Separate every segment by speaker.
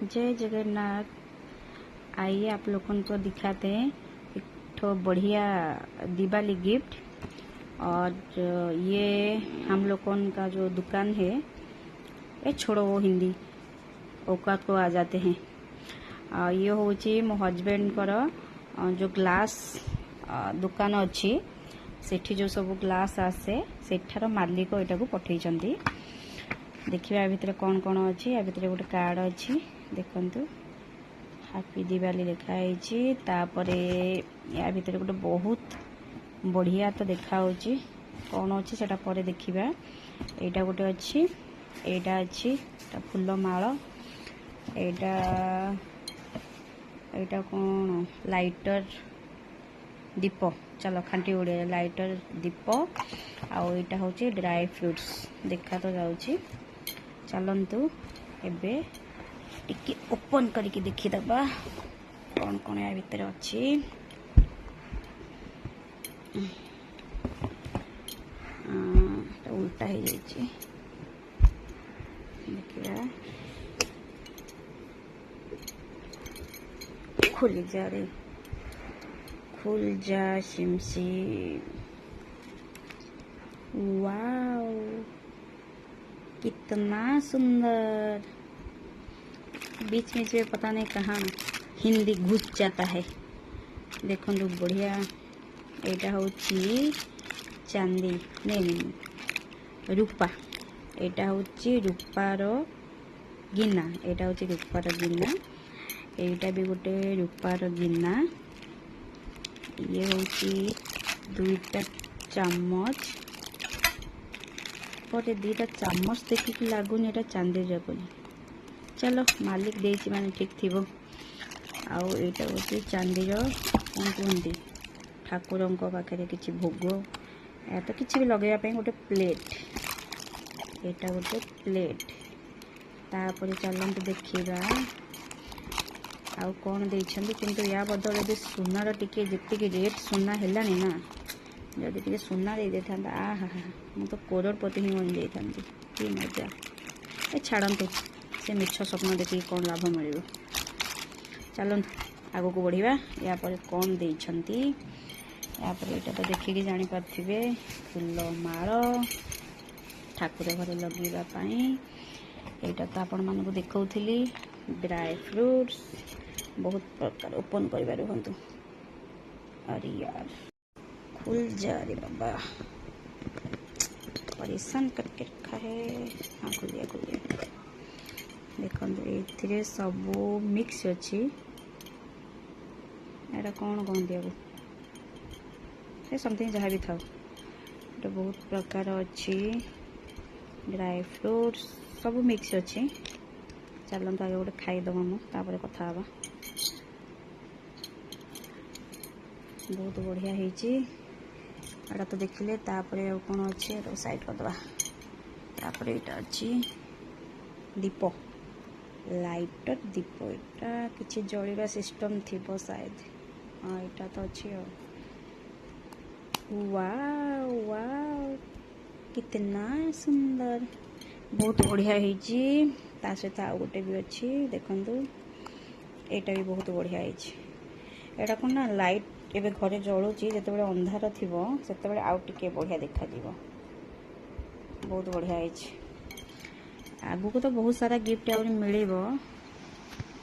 Speaker 1: जय जगन्नाथ। आइए आप लोगों को दिखाते हैं एक तो बढ़िया दिवाली गिफ्ट। और ये हम लोगों का जो दुकान है, ये छोड़ो वो हिंदी औकात को आ जाते हैं। ये होची मो हजबैंड कर जो ग्लास दुकान अच्छी सेठी जो सब ग्लास आसे सेठार मालिक एटा को पठेइचंती। देखिए भितर कौन कौन अच्छी। या भितर गोटे कार्ड अच्छी देखंतु, हैप्पी दिवाली लिखाई। तापरे या भितर गोटे बहुत बढ़िया तो देखा होची कौन अच्छी सेटा परे देखिबा। एटा गोटे अच्छी, एटा अच्छी फूल माଳ, एटा एटा कौन लाइटर दीप। चलो खांटी उड़े लाइटर दीप। आउ एटा होची ड्राई फ्रूट्स देखा तो जाउची। चलतु एबे टिके ओपन करके देखीदबा कौन कौन या भितर अच्छी। उल्टा हो जाइए देखिए। खुल जा रे, खुल जा शिमशी। वाओ कितना सुंदर। बीच में से पता नहीं कहाँ हिंदी घुस जाता है। देखो तो बढ़िया। एटा होची चांदी नहीं रूपा। एटा होची रूपार गिना। एटा होची रूपार गिना। एटा भी गोटे रूपार गिना। ये होची दुईटा चामच। पर दुईटा चामच देखिक लगुनि एटा चांदी बोली। चलो मालिक देसी माने ठीक थिबो। आउ एटा होची चांदीर कौन कहते ठाकुर पाखे किसी भोग या तो किसी भी लगे गोटे प्लेट। एटा गोटे प्लेट। तापर चलते देखा आउ कौन देइछंती। किंतु या बदल यदि सुनार टिके जितकी रेट सुना हेलानी ना, जदि टिके सुना दे देता आहा मु तो करोड़पति ही बन जाइथांती। कि मजा। ए छाड़ंतु से मिछ स्वप्न देखिए कौन लाभ मिल। चलते आग को बढ़िया। या पर कौन देइछंती। या पर एटा तो देखिए जानी पार्थिबे फूल माळ ठाकुर घरे लगेगा पाई। एटा तो आपण मानकु देखौथिली ड्राई फ्रूट्स बहुत प्रकार ओपन करिबा रहंतु। अरे यार खुल जा रे बाबा, परेशान करके रखा है। हाँ खुल गया खुल गया। देखो ये सब मिक्स अच्छी। एटा कौन कहते अब ये समथिंग जहाँ भी था। ये बहुत प्रकार अच्छी ड्राई फ्रूट्स सब मिक्स अच्छी। चलते आगे गोटे खाईदब मुझे कथा हवा। बहुत बढ़िया होती। एटा तो देखिले तापरे कौन अच्छे तो साइड करदे। तापर यहाँ अच्छी दीप लाइटर दीप। यहाँ किसी जलवा सिस्टम थी शायद। हाँ यहाँ तो अच्छी। वाव वाव कितना सुंदर, बहुत बढ़िया होती। ता सहित आउ गोटे भी अच्छी देखंतु। एटा भी बहुत बढ़िया होती। एटा कौन ना लाइट एबे घरे जलुची जिते अंधार थिबो सेते आउ टिके बढ़िया देखा जीवो। बहुत बढ़िया होती। आगु को तो बहुत सारा गिफ्ट आउरी मिलिबो,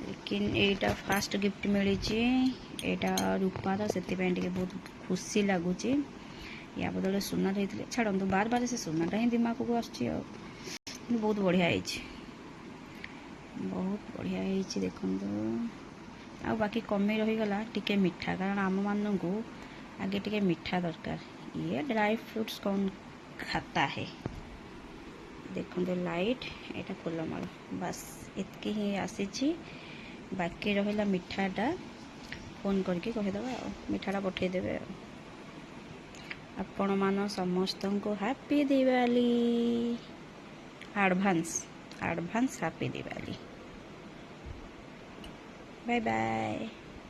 Speaker 1: लेकिन एटा फास्ट गिफ्ट मिली। एटा रूपार से बहुत खुशी लगुच। या बदले सुना रही छाड़ू बार बार से सुनाटा ही दिमाग को आसची। बहुत बढ़िया होती, बहुत बढ़िया होती। देखो आ बाकी कमी रहीगला टिके मिठा, कारण आम मानू आगे टिके मिठा दरकार। ये ड्राई फ्रूट्स कौन खाता है। देखो लाइट एटा फूल माଳ बस इतकी ही आसी। बाकी रहा मिठाटा फोन करके कहीदेवा मिठाटा पठेदेवे। आपण मान समस्त को happy Diwali advance happy Diwali. Bye bye.